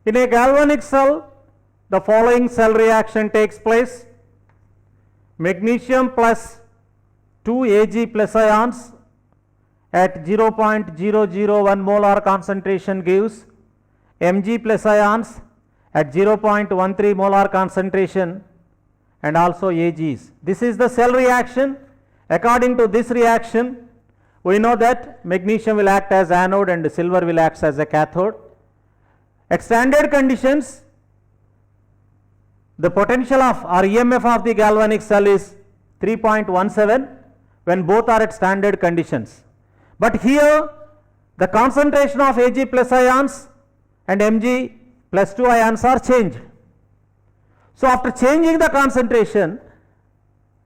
In a galvanic cell, the following cell reaction takes place. Magnesium plus 2 Ag plus ions at 0.001 molar concentration gives Mg plus ions at 0.13 molar concentration and also Ags. This is the cell reaction. According to this reaction, we know that magnesium will act as anode and silver will act as a cathode. At standard conditions, the potential of or EMF of the galvanic cell is 3.17 when both are at standard conditions. But here the concentration of Ag plus ions and Mg plus 2 ions are changed. So after changing the concentration,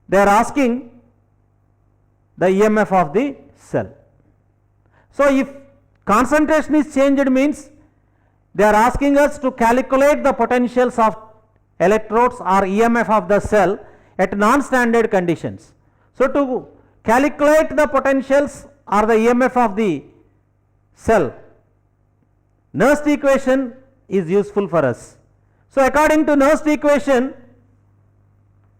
they are asking the EMF of the cell. So if concentration is changed means they are asking us to calculate the potentials of electrodes or EMF of the cell at non-standard conditions. So to calculate the potentials or the EMF of the cell, Nernst equation is useful for us. So according to Nernst equation,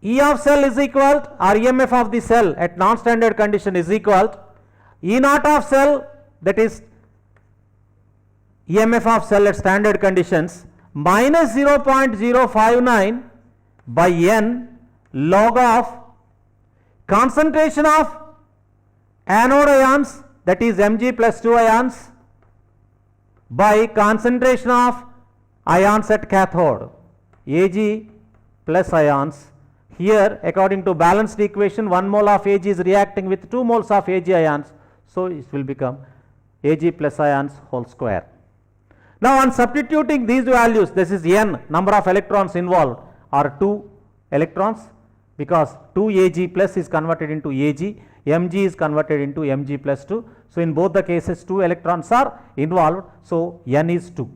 E of cell is equal to, or EMF of the cell at non-standard condition is equal to E naught of cell, that is EMF of cell at standard conditions, minus 0.059 by n log of concentration of anode ions, that is Mg plus 2 ions, by concentration of ions at cathode, Ag plus ions. Here according to balanced equation, 1 mole of Ag is reacting with 2 moles of Ag ions, so it will become Ag plus ions whole square. Now on substituting these values, this is n, number of electrons involved are 2 electrons, because 2 Ag plus is converted into Ag, Mg is converted into Mg plus 2. So in both the cases 2 electrons are involved, so n is 2.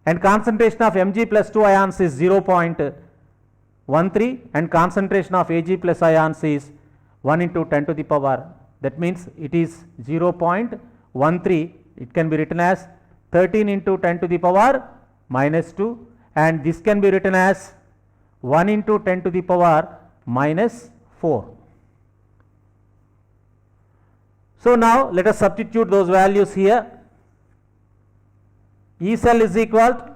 And concentration of Mg plus 2 ions is 0.13 and concentration of Ag plus ions is 1 into 10 to the power, that means it is 0.13. It can be written as 13 into 10 to the power minus 2, and this can be written as 1 into 10 to the power minus 4. So now let us substitute those values here. E cell is equal to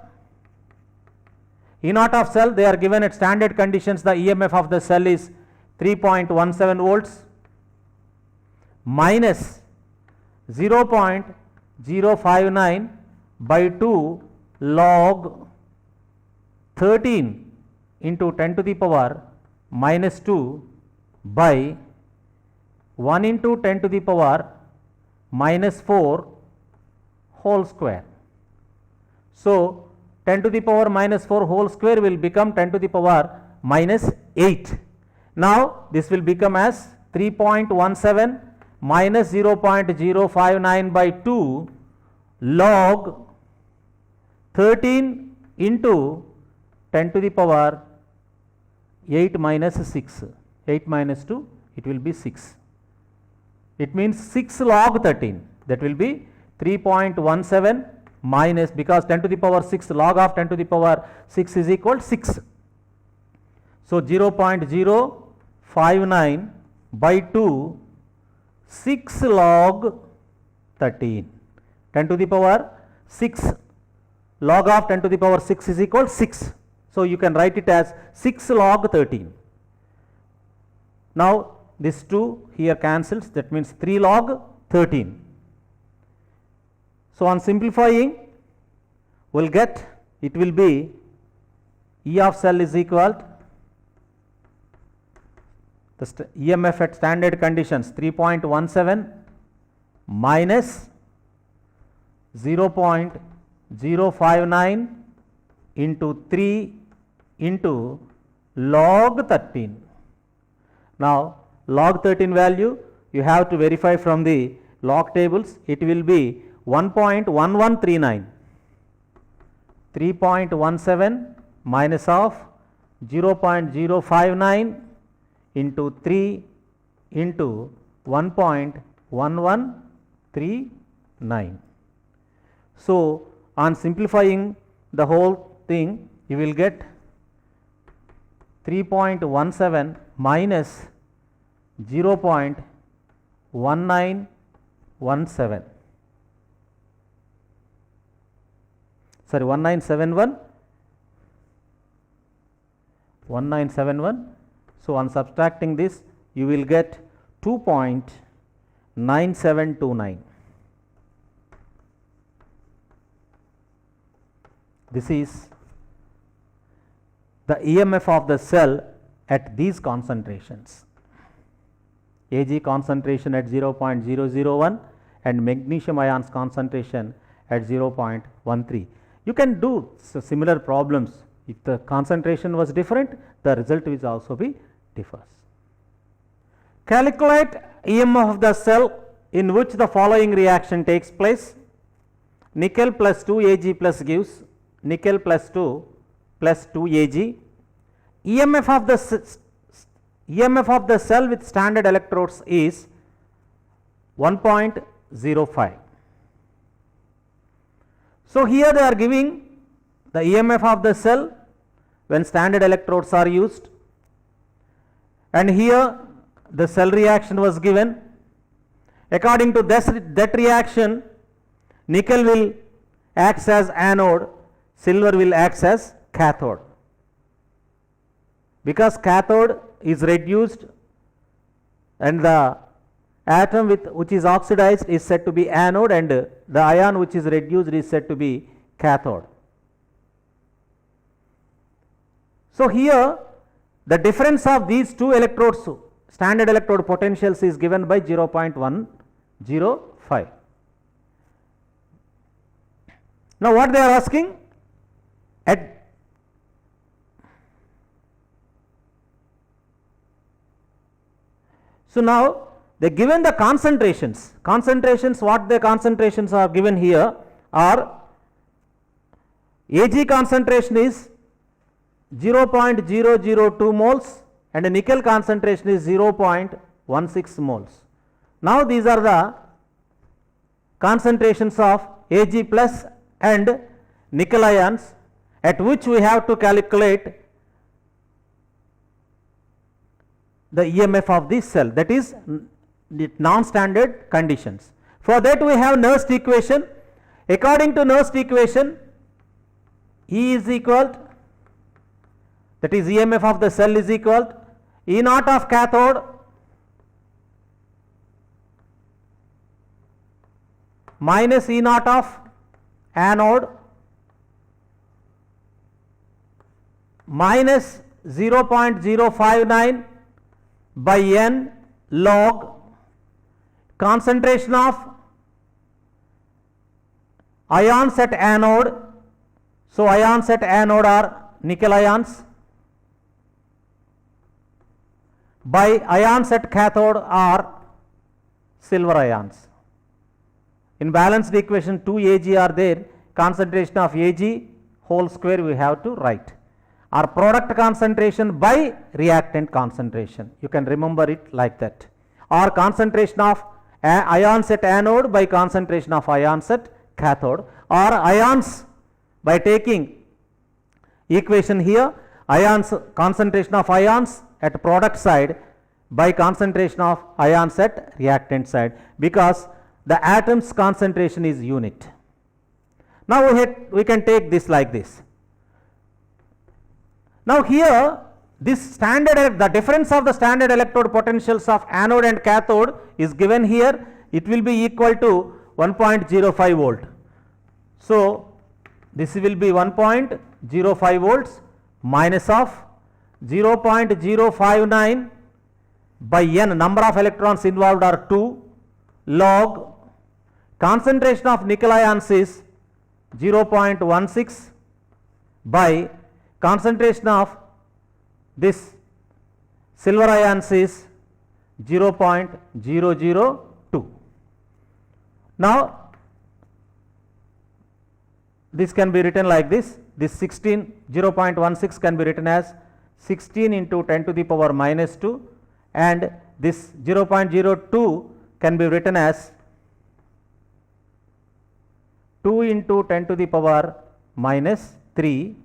E naught of cell, they are given at standard conditions, the EMF of the cell is 3.17 volts minus 0.059 by 2 log 13 into 10 to the power minus 2 by 1 into 10 to the power minus 4 whole square. So 10 to the power minus 4 whole square will become 10 to the power minus 8. Now this will become as 3.17 minus 0.059 by 2 log 13 into 10 to the power 8 minus 6. 8 minus 2, it will be 6. It means 6 log 13, that will be 3.17 minus, because 10 to the power 6 log of 10 to the power 6 is equal to 6. So 0.059 by 2 6 log 13, 10 to the power 6 log of 10 to the power 6 is equal to 6. So you can write it as 6 log 13. Now this 2 here cancels, that means 3 log 13. So on simplifying, we will get, it will be E of cell is equal to the EMF at standard conditions 3.17 minus 0.059 into 3 into log 13. Now log 13 value you have to verify from the log tables, it will be 1.1139. 3.17 minus of 0.059 into 3 into 1.1139. So on simplifying the whole thing, you will get 3.17 minus 0.1917. Sorry, 1971. So on subtracting this, you will get 2.9729. This is the EMF of the cell at these concentrations. Ag concentration at 0.001 and magnesium ions concentration at 0.13. You can do similar problems. If the concentration was different, the result will also be differs. Calculate EMF of the cell in which the following reaction takes place. Nickel plus 2 Ag plus gives nickel plus 2 plus 2 Ag. EMF of the cell with standard electrodes is 1.05. So here they are giving the EMF of the cell when standard electrodes are used, and here the cell reaction was given. According to that reaction, nickel will act as anode, silver will act as cathode. Because cathode is reduced and the atom which is oxidized is said to be anode, and the ion which is reduced is said to be cathode. So here the difference of these two electrodes, standard electrode potentials, is given by 0.105. Now what they are asking, so now they given the concentrations. What the concentrations are given here are, Ag concentration is 0.002 moles and the nickel concentration is 0.16 moles. Now these are the concentrations of Ag plus and nickel ions at which we have to calculate the EMF of this cell, that is the non-standard conditions. For that we have Nernst equation. According to Nernst equation, E is equal to, that is EMF of the cell is equal to E naught of cathode minus E naught of anode minus 0.059 by n log concentration of ions at anode. So ions at anode are nickel ions by ions at cathode are silver ions. In balanced equation 2 Ag are there, concentration of Ag whole square we have to write, or product concentration by reactant concentration. You can remember it like that, or concentration of ions at anode by concentration of ions at cathode, or ions by taking equation here, ions concentration of ions at product side by concentration of ions at reactant side, because the atom's concentration is unit. Now we can take this like this. Now here this standard, the difference of the standard electrode potentials of anode and cathode is given here. It will be equal to 1.05 volt. So this will be 1.05 volts minus of 0.059 by n, number of electrons involved are 2, log concentration of nickel ions is 0.16 by concentration of this silver ions is 0.002. Now this can be written like this. This 0.16 can be written as 16 into 10 to the power minus 2, and this 0.02 can be written as 2 into 10 to the power minus 3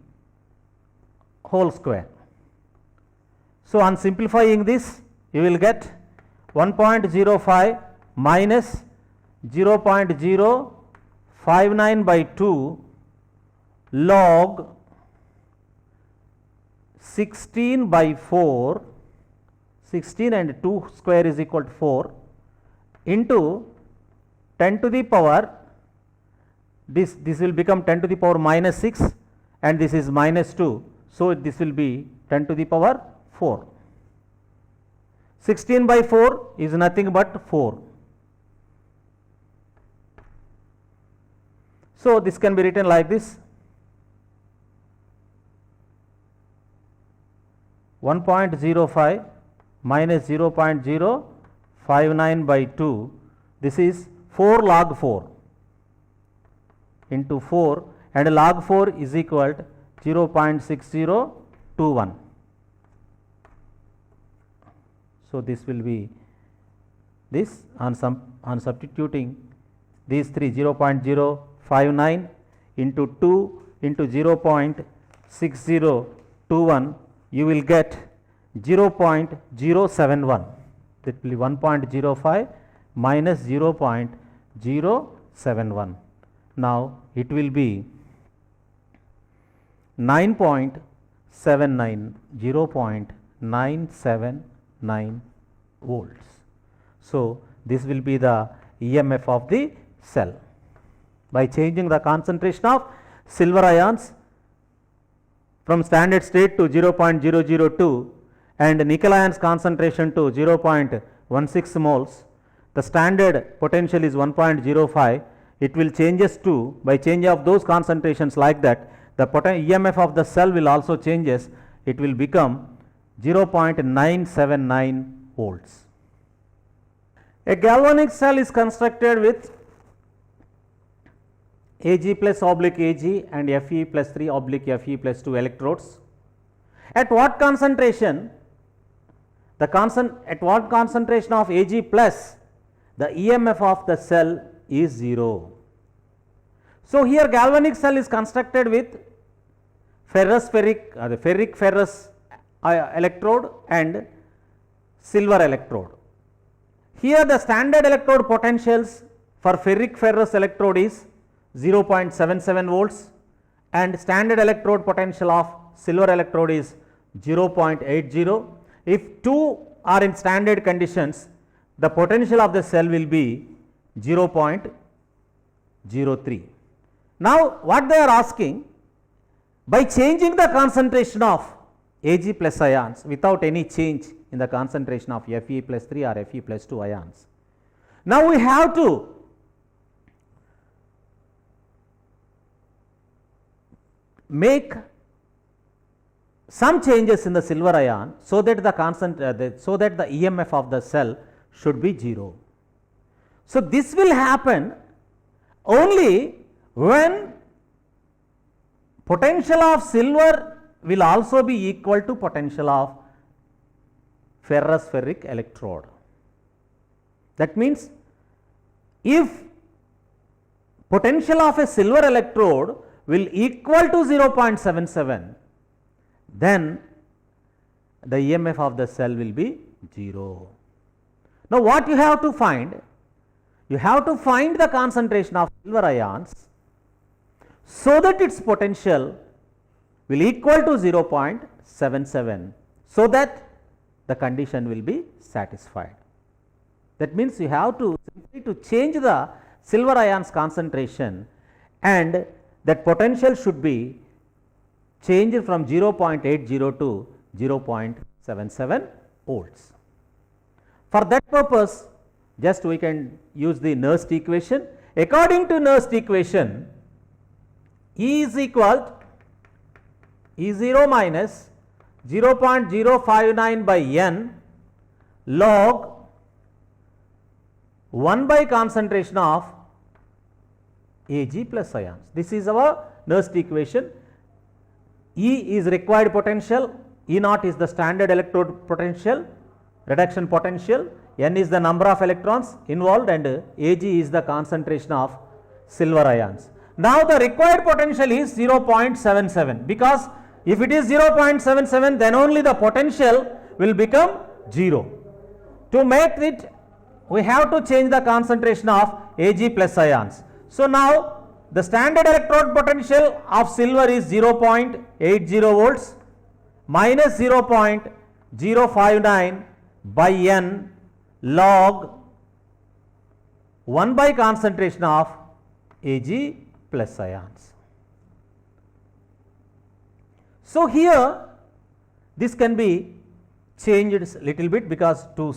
whole square. So, on simplifying this, you will get 1.05 minus 0.059 by 2 log 16 by 4, 16 and 2 square is equal to 4 into 10 to the power, this will become 10 to the power minus 6 and this is minus 2. So, this will be 10 to the power 4. 16 by 4 is nothing but 4. So, this can be written like this, 1.05 minus 0.059 by 2, this is 4 log 4 into 4 and log 4 is equal to 0.6021. So, this will be this on substituting these 3, 0.059 into 2 into 0.6021, you will get 0.071, that will be 1.05 minus 0.071. Now, it will be 9.79, 0.979 volts. So, this will be the EMF of the cell. By changing the concentration of silver ions from standard state to 0.002 and nickel ions concentration to 0.16 moles, the standard potential is 1.05. It will changes to, by change of those concentrations like that, the EMF of the cell will also changes. It will become 0.979 volts. A galvanic cell is constructed with Ag plus oblique Ag and Fe plus 3 oblique Fe plus 2 electrodes. At what concentration? At what concentration of Ag plus the EMF of the cell is 0. So, here galvanic cell is constructed with ferric ferrous electrode and silver electrode. Here the standard electrode potentials for ferric ferrous electrode is 0.77 volts and standard electrode potential of silver electrode is 0.80. If two are in standard conditions, the potential of the cell will be 0.03. Now, what they are asking, by changing the concentration of Ag plus ions without any change in the concentration of Fe plus 3 or Fe plus 2 ions, now we have to make some changes in the silver ion so that the EMF of the cell should be 0. So, this will happen only when potential of silver will also be equal to potential of ferrous ferric electrode. That means, if potential of a silver electrode will equal to 0.77, then the EMF of the cell will be 0. Now, what you have to find? You have to find the concentration of silver ions so that its potential will equal to 0.77, so that the condition will be satisfied. That means, you have to simply to change the silver ions concentration and that potential should be changed from 0.80 to 0.77 volts. For that purpose, just we can use the Nernst equation. According to Nernst equation, E is equal to E0 minus 0.059 by N log 1 by concentration of Ag plus ions. This is our Nernst equation. E is required potential, E naught is the standard electrode potential, reduction potential, N is the number of electrons involved and Ag is the concentration of silver ions. Now the required potential is 0.77, because if it is 0.77, then only the potential will become 0. To make it, we have to change the concentration of Ag plus ions. So now the standard electrode potential of silver is 0.80 volts minus 0.059 by N log 1 by concentration of Ag plus ions. So here this can be changed little bit, because to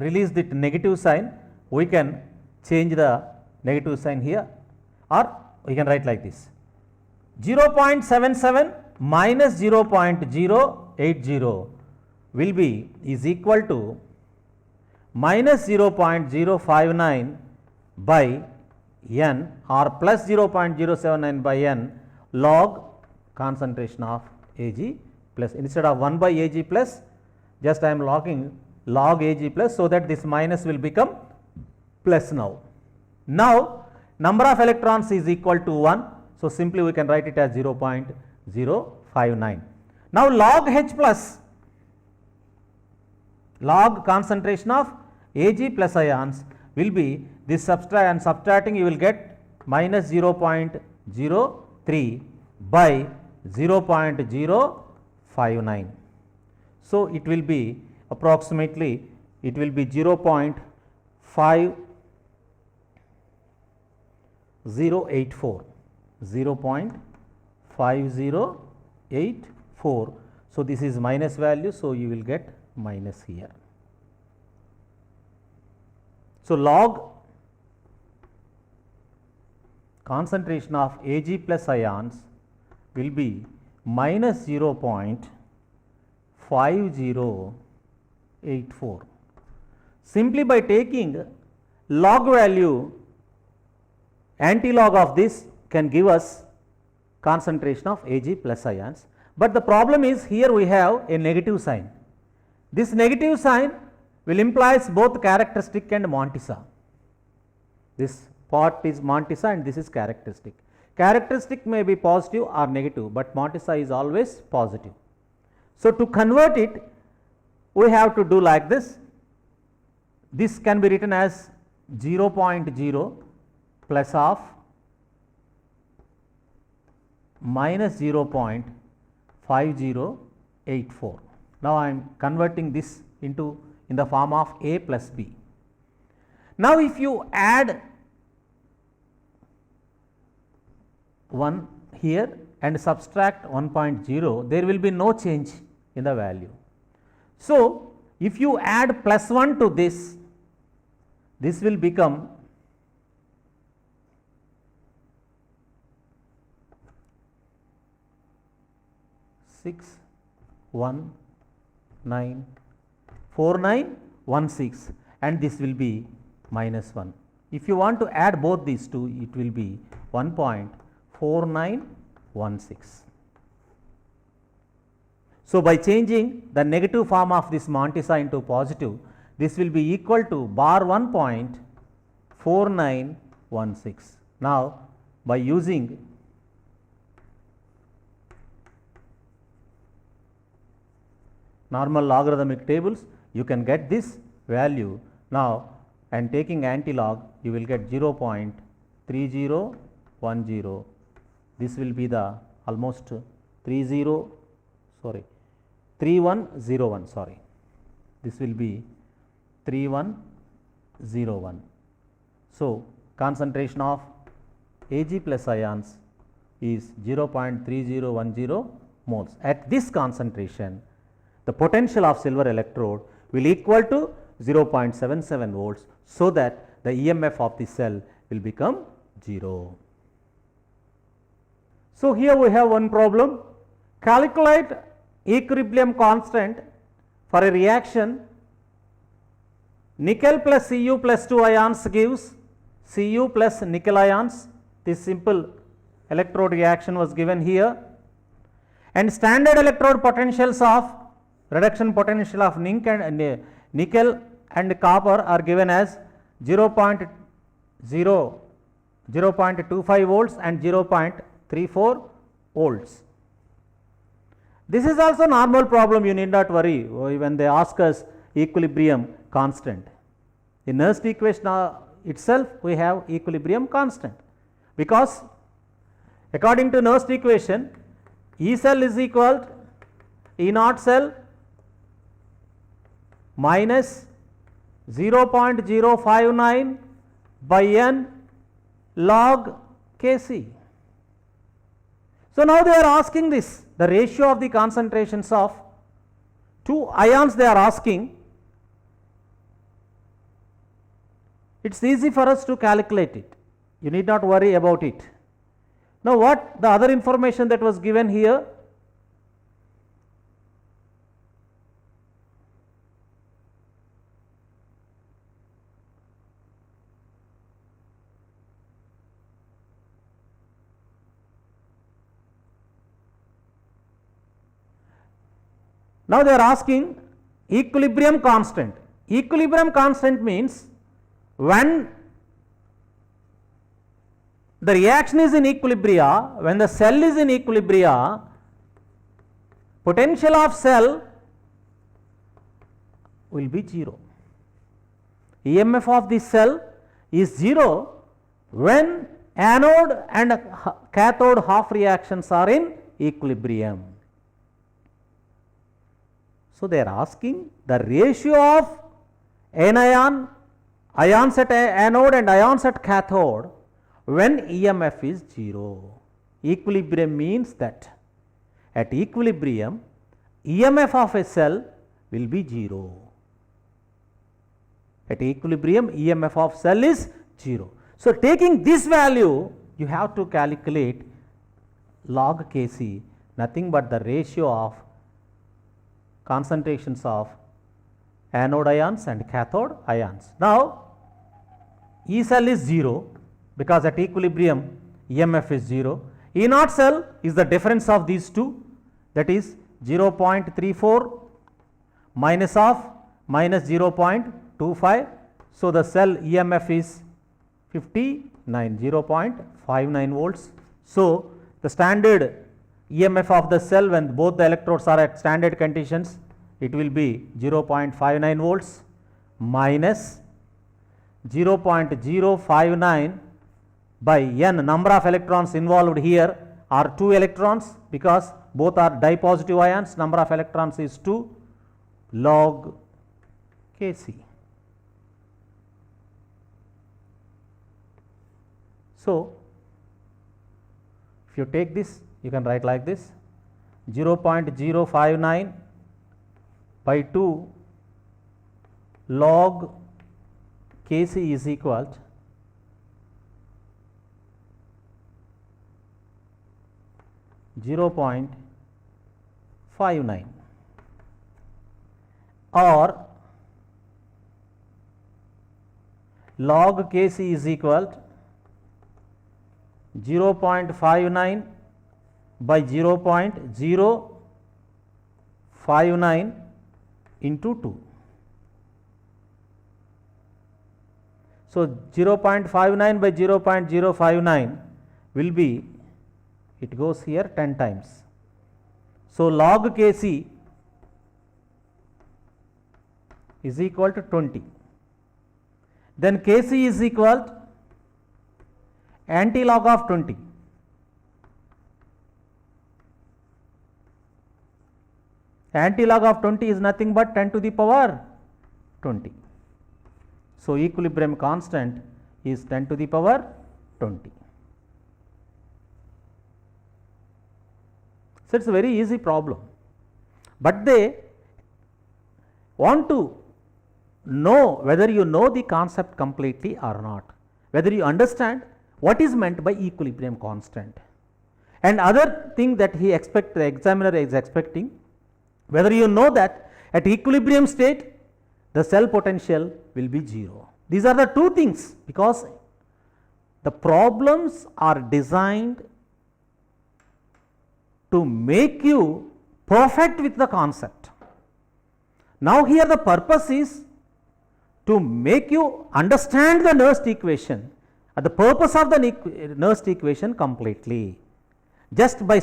release the negative sign we can change the negative sign here, or we can write like this: 0.77 minus 0.080 will be is equal to minus 0.059 by N or plus 0.079 by N log concentration of Ag plus. Instead of 1 by Ag plus, just I am logging log Ag plus, so that this minus will become plus now. Now number of electrons is equal to 1, so simply we can write it as 0.059. Now log H plus, log concentration of Ag plus ions will be this subtracting you will get minus 0.03 by 0.059. So it will be approximately, it will be 0.5084, 0.5084. So this is minus value, so you will get minus here. So log concentration of Ag plus ions will be minus 0.5084. Simply by taking log value, anti-log of this can give us concentration of Ag plus ions. But the problem is, here we have a negative sign. This negative sign will implies both characteristic and Montisa. This part is Montisa and this is characteristic. Characteristic may be positive or negative, but Montisa is always positive. So to convert it, we have to do like this. This can be written as 0.0 plus of minus 0.5084. Now I am converting this into in the form of A plus B. Now if you add 1 here and subtract 1.0, there will be no change in the value. So if you add plus 1 to this, this will become 6194916, and this will be minus 1. If you want to add both these two, it will be 1.4916. So by changing the negative form of this Montisa into positive, this will be equal to bar 1.4916. Now by using normal logarithmic tables, you can get this value. Now and taking anti-log, you will get 0.3010. This will be the almost 3101. Sorry, this will be 3101. So concentration of Ag plus ions is 0.3010 moles. At this concentration, the potential of silver electrode will equal to 0.77 volts, so that the EMF of the cell will become 0. So here we have one problem. Calculate equilibrium constant for a reaction nickel plus Cu plus 2 ions gives Cu plus nickel ions. This simple electrode reaction was given here, and standard electrode potentials of reduction potential of nickel and copper are given as 0.0 0.25 volts and 0.34 volts. This is also normal problem, you need not worry when they ask us equilibrium constant. In Nernst equation itself we have equilibrium constant, because according to Nernst equation E cell is equal to E naught cell minus 0.059 by n log Kc. So now they are asking this, the ratio of the concentrations of two ions they are asking. It is easy for us to calculate it, you need not worry about it. Now what the other information that was given here? Now they are asking equilibrium constant. Equilibrium constant means when the reaction is in equilibria, when the cell is in equilibria, potential of cell will be 0. EMF of the cell is 0 when anode and cathode half reactions are in equilibrium. So they are asking the ratio of anion, ions at anode and ions at cathode when EMF is 0. Equilibrium means that at equilibrium EMF of a cell will be 0. At equilibrium EMF of cell is 0. So taking this value you have to calculate log Kc, nothing but the ratio of concentrations of anode ions and cathode ions. Now E cell is 0 because at equilibrium EMF is 0. E naught cell is the difference of these two, that is 0.34 minus of minus 0.25. So the cell EMF is 59, 0.59 volts. So the standard EMF of the cell when both the electrodes are at standard conditions, it will be 0.59 volts minus 0.059 by n, number of electrons involved here are 2 electrons because both are dipositive ions, number of electrons is 2 log Kc. So if you take this, you can write like this, 0.059 by 2 log Kc is equal to 0.59, or log Kc is equal to 0.59 by 0.059 into 2. So 0.59 by 0.059 will be, it goes here 10 times. So log Kc is equal to 20. Then Kc is equal to anti-log of 20. Anti-log of 20 is nothing but 10 to the power 20. So equilibrium constant is 10 to the power 20. So it's a very easy problem, but they want to know whether you know the concept completely or not, whether you understand what is meant by equilibrium constant. And other thing that the examiner is expecting, whether you know that at equilibrium state the cell potential will be 0. These are the two things, because the problems are designed to make you perfect with the concept. Now here the purpose is to make you understand the Nernst equation. the purpose of the Nernst equation completely. Just by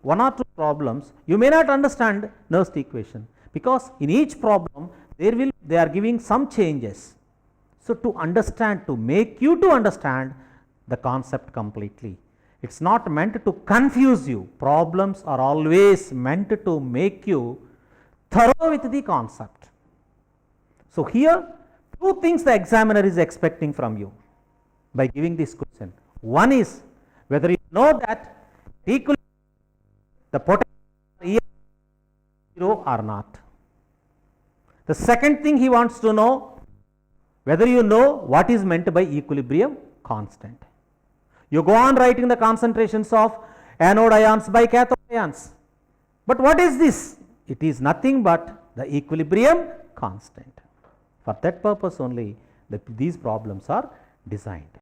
one or two problems, you may not understand Nernst equation, because in each problem they are giving some changes. So to understand, to make you to understand the concept completely. It's not meant to confuse you. Problems are always meant to make you thorough with the concept. So here, two things the examiner is expecting from you by giving this question. One is whether you know that equilibrium, the potential is 0 or not. The second thing he wants to know, whether you know what is meant by equilibrium constant. You go on writing the concentrations of anode ions by cathode ions. But what is this? It is nothing but the equilibrium constant. For that purpose only these problems are designed.